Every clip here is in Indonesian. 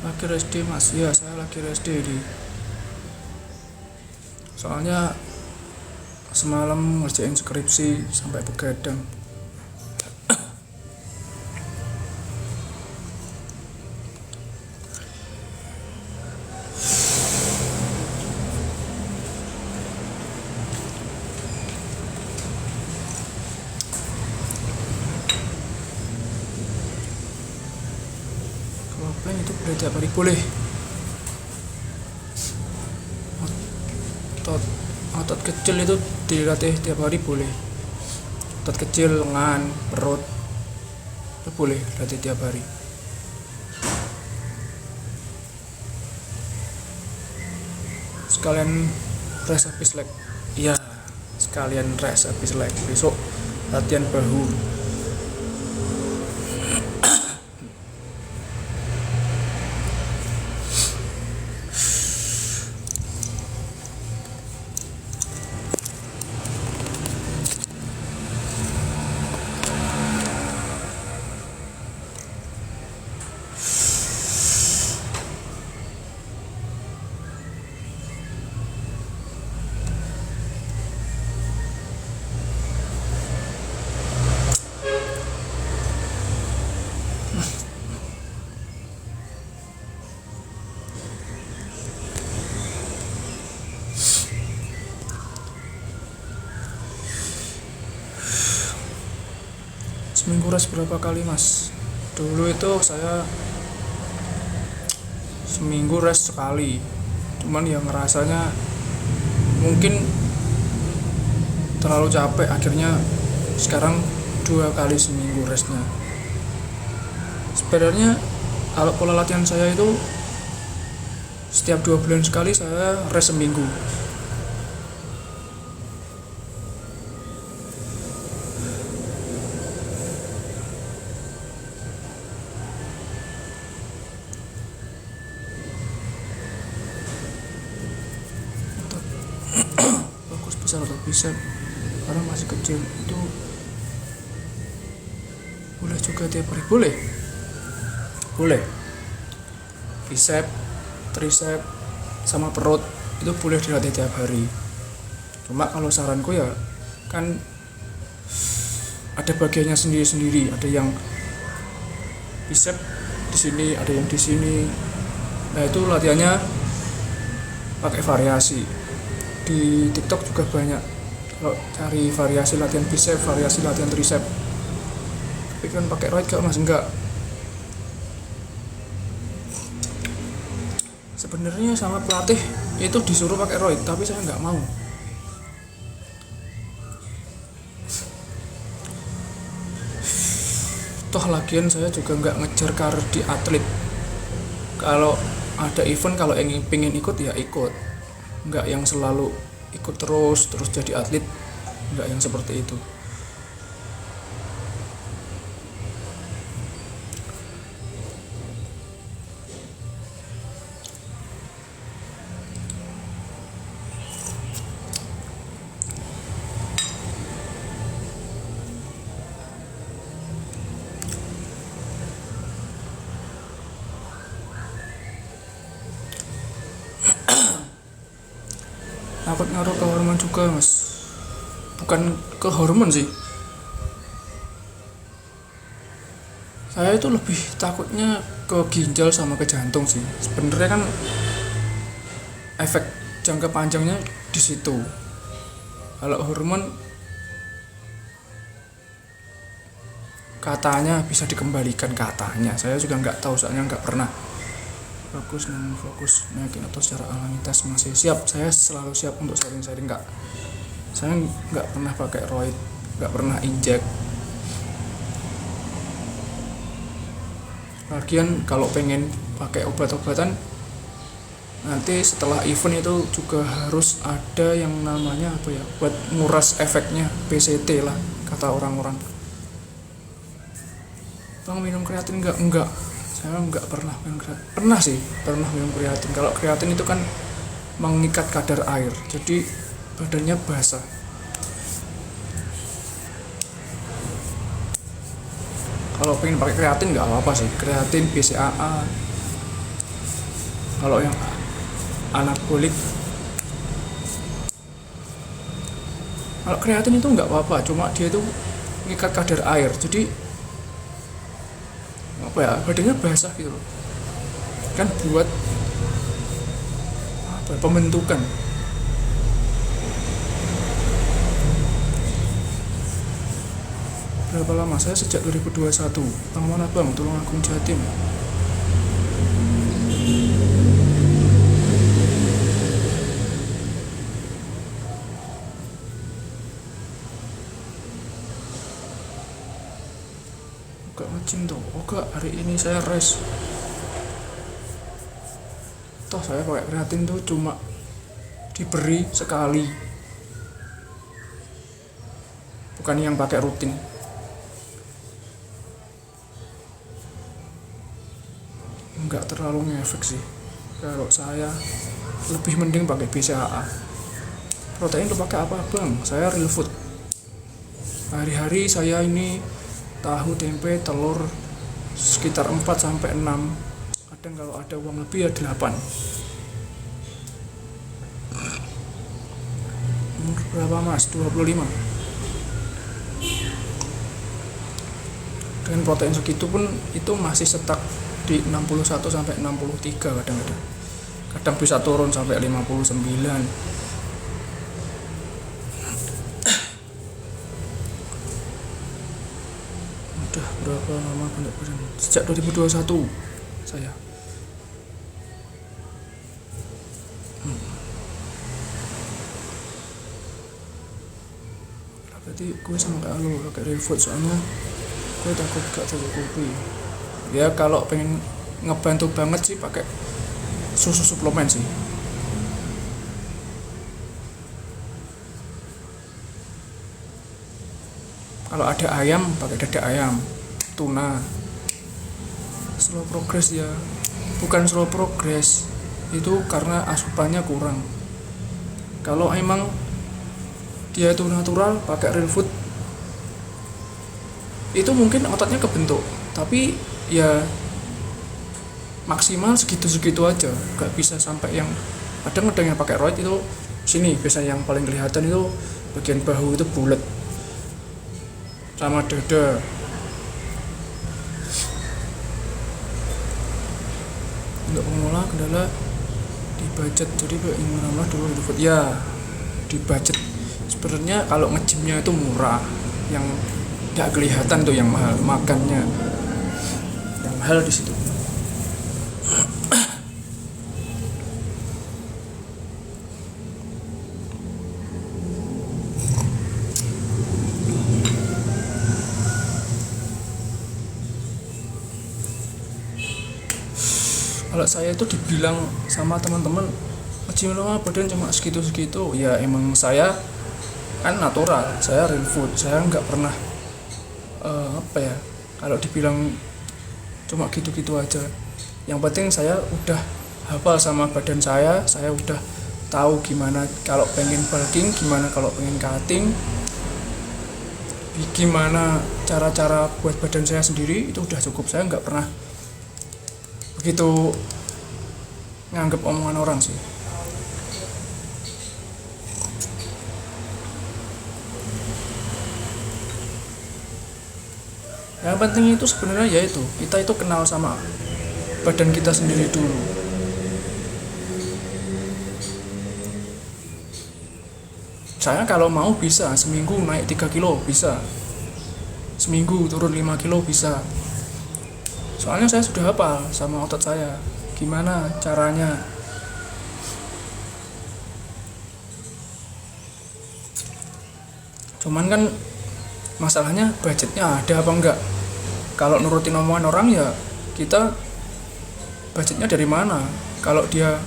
Lagi SD mas, ya saya lagi SD di. Soalnya semalam ngerjain skripsi sampai begadang. Kalau plan itu boleh tiap hari boleh. Otot kecil itu dilatih tiap hari boleh. Otot kecil, lengan, perut itu boleh latih tiap hari. Sekalian rest habis leg. Iya, sekalian rest habis leg. Besok latihan bahu. Seminggu rest berapa kali mas? Dulu itu saya seminggu rest sekali, cuman yang ngerasanya mungkin terlalu capek, akhirnya sekarang 2 kali seminggu restnya. Sebenarnya kalau pola latihan saya itu setiap 2 bulan sekali saya rest seminggu. Fokus besar atau bisa karena masih kecil itu boleh juga tiap hari, boleh bicep, tricep sama perut itu boleh dilatih tiap hari. Cuma kalau saranku ya kan ada bagiannya sendiri-sendiri, ada yang bicep di sini, ada yang di sini. Nah itu latihannya pakai variasi. Di TikTok juga banyak kalau cari variasi latihan bicep, variasi latihan tricep. Tapi kan pakai roid gak mas? Enggak. Sebenarnya sama pelatih itu disuruh pakai roid, tapi saya nggak mau. Toh lagian saya juga nggak ngejar karir di atlet. Kalau ada event, kalau pengen ikut ya ikut, nggak yang selalu ikut terus jadi atlet, nggak yang seperti itu. Takut ngaruh ke hormon juga mas, bukan ke hormon sih, saya itu lebih takutnya ke ginjal sama ke jantung sih. Sebenarnya kan efek jangka panjangnya di situ. Kalau hormon katanya bisa dikembalikan, katanya, saya juga nggak tahu soalnya nggak pernah. Fokus yakin atau secara alami tes masih siap. Saya selalu siap untuk sharing-sharing. Nggak, saya nggak pernah pakai roid, nggak pernah injek. Lagian kalau pengen pakai obat-obatan nanti setelah event itu juga harus ada yang namanya apa ya, buat nguras efeknya, PCT lah kata orang-orang. Bang minum kreatin enggak, saya nggak pernah minum kreatin. Pernah minum kreatin. Kalau kreatin itu kan mengikat kadar air, jadi badannya basah. Kalau pengen pakai kreatin nggak apa-apa sih, kreatin, BCAA Kalau yang anabolik, kalau kreatin itu nggak apa-apa, cuma dia itu mengikat kadar air, jadi apa ya, badannya basah gitu loh, kan buat apa ya, pembentukan. Berapa lama? Saya sejak 2021. Bang mana bang? Tulung Agung Jatim. Gak ngecim tuh. Oh gak, hari ini saya rest. Toh saya pakai kreatin tuh cuma diberi sekali, bukan yang pakai rutin. Nggak terlalu ngefek sih. Kalau saya lebih mending pakai BCAA. Protein tuh pakai apa bang? Saya real food. Hari-hari saya ini tahu, tempe, telur sekitar 4-6. Kadang kalau ada uang lebih ya 8. Umur berapa mas? 25. Dengan protein segitu pun itu masih stuck di 61-63 kadang-kadang. Kadang bisa turun sampai 59. Udah berapa lama benar badan? Sejak 2021 saya. Berarti gue sama kayak lo pakai real food, soalnya gue takut gak tercukupi. Ya kalau pengen ngebantu banget sih pakai susu suplemen sih. Kalau ada ayam pakai dada ayam, tuna. Slow progress ya, bukan slow progress, itu karena asupannya kurang. Kalau emang dia itu natural pakai real food, itu mungkin ototnya kebentuk, tapi ya maksimal segitu-segitu aja, gak bisa sampai yang kadang yang pakai roid itu sini biasanya yang paling kelihatan itu bagian bahu itu bulat sama dada. Untuk pemula kendala di budget, jadi ingin menambah dulu real food ya di budget. Sebenarnya kalau ngejimnya itu murah, yang nggak kelihatan tuh yang mahal, makannya yang mahal di situ. Kalau saya itu dibilang sama teman-teman ngejim lo badan cuma segitu-segitu, ya emang saya kan natural, saya real food, saya nggak pernah apa ya, kalau dibilang cuma gitu-gitu aja. Yang penting saya udah hafal sama badan saya udah tahu gimana kalau pengen bulking, gimana kalau pengen cutting, gimana cara-cara buat badan saya sendiri, itu udah cukup. Saya nggak pernah begitu nganggep omongan orang sih. Yang penting itu sebenarnya yaitu kita itu kenal sama badan kita sendiri dulu. Saya kalau mau bisa seminggu naik 3 kilo bisa, seminggu turun 5 kilo bisa. Soalnya saya sudah hafal sama otot saya gimana caranya. Cuman kan masalahnya budgetnya ada apa enggak. Kalau nurutin omongan orang ya kita budgetnya dari mana. Kalau dia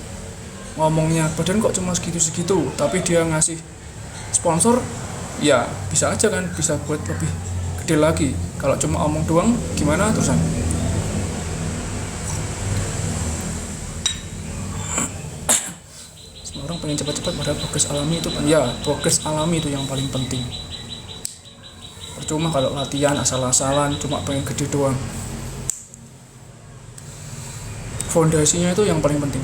ngomongnya badan kok cuma segitu-segitu, tapi dia ngasih sponsor, ya bisa aja kan, bisa buat lebih gede lagi. Kalau cuma omong doang gimana terusan. Semua orang pengen cepat-cepat, padahal progres alami itu kan, ya progres alami itu yang paling penting. Percuma kalau latihan asal-asalan cuma pengen gede doang. Fondasinya itu yang paling penting.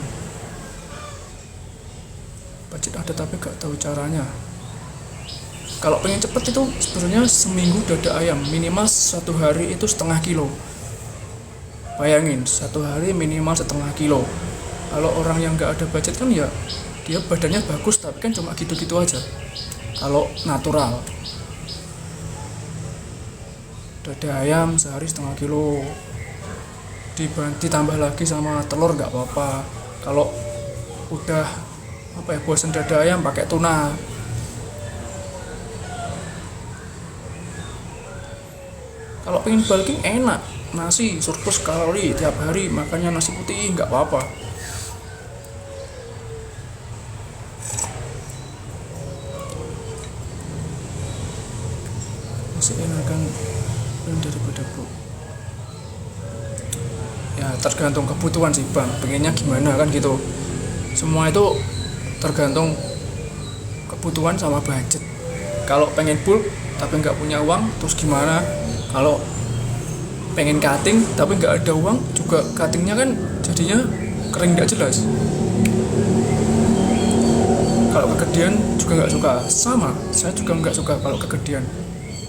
ada tapi gak tahu caranya. Kalau pengen cepet itu sebenarnya seminggu dada ayam minimal 1 hari itu setengah kilo. Bayangin 1 hari minimal setengah kilo. Kalau orang yang nggak ada budget kan ya dia badannya bagus tapi kan cuma gitu-gitu aja. Kalau natural dada ayam sehari setengah kilo ditambah lagi sama telur nggak apa-apa. Kalau udah bosan dada ayam pakai tuna. Kalau pengen bulking enak, nasi surplus kalori tiap hari makannya nasi putih nggak apa-apa. Masih enakan daripada bro. Ya tergantung kebutuhan sih bang, pengennya gimana kan gitu. Semua itu tergantung kebutuhan sama budget. Kalau pengen bulk tapi nggak punya uang terus gimana? Kalau pengen cutting tapi nggak ada uang juga cuttingnya kan jadinya kering nggak jelas. Kalau kegedean juga nggak suka. Sama, saya juga nggak suka kalau kegedean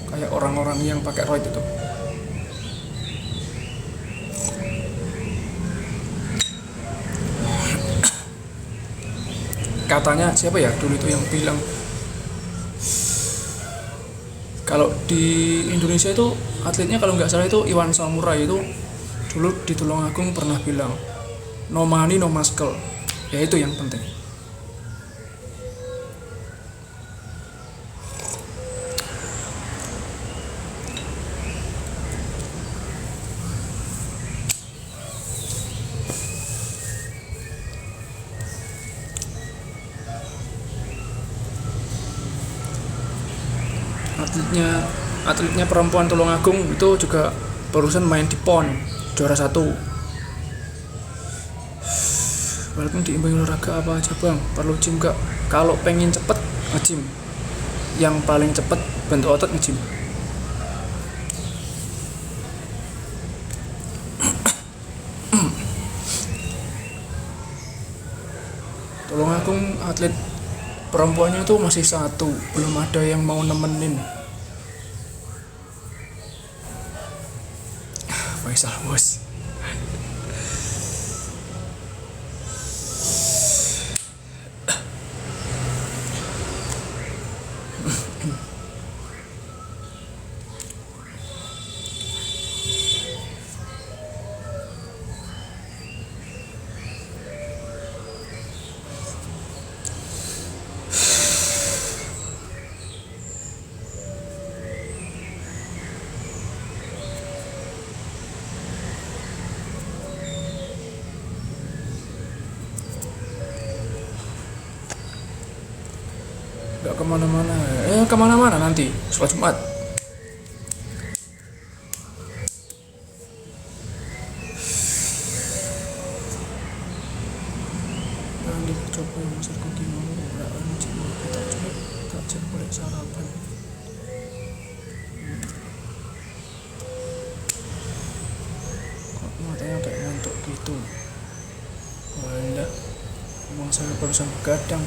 kayak orang-orang yang pakai roid itu. Katanya siapa ya dulu itu yang bilang kalau di Indonesia itu atletnya kalau nggak salah itu Iwan Samurai itu dulu di Tulungagung pernah bilang no money no muscle, ya itu yang penting. Atletnya perempuan Tulungagung itu juga barusan main di PON juara 1. Walaupun di olahraga apa aja bang, perlu gym gak? Kalau pengen cepet nge-gym, yang paling cepet bentuk otot nge-gym. Tulungagung atlet perempuannya itu masih 1, belum ada yang mau nemenin. Faisal bos. Gak kemana-mana, kemana-mana nanti sholat Jumat. Nanti coba masak cooking mau beraan cuma kita coba tak cek boleh sarapan. Kok matanya kayak ngantuk gitu? Wah, emang saya barusan begadang.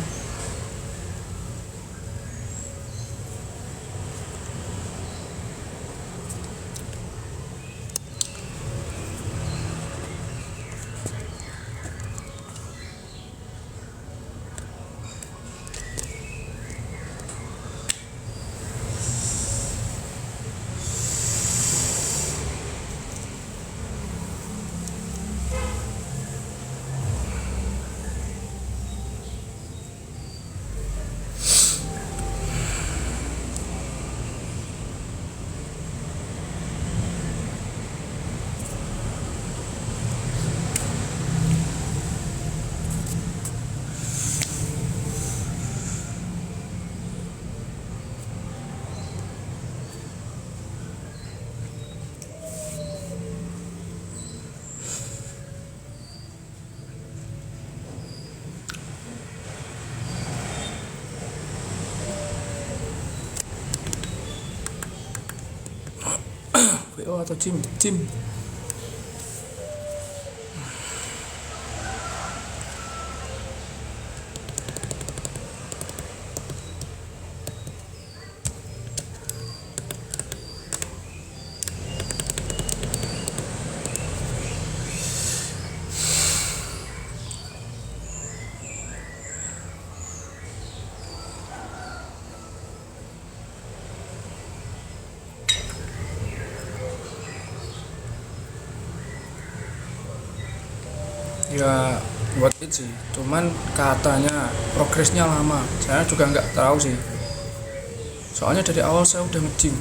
WO atau gym. Ya buat it sih, cuman katanya progresnya lama. Saya juga nggak tahu sih, soalnya dari awal saya udah nge-gym.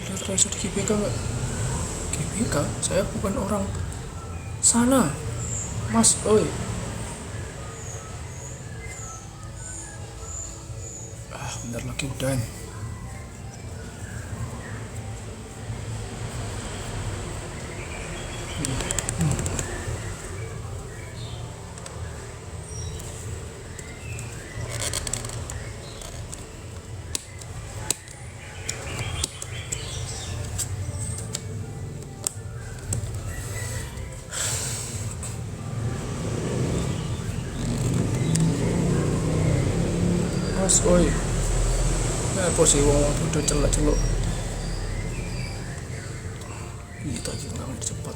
Lihat Raiso di GBK nggak? GBK? Saya bukan orang sana, Mas. Oi, bentar lagi udah. Mas, oi. Apa sih wong udah celak-celuk. Iya tadi nggak cepat.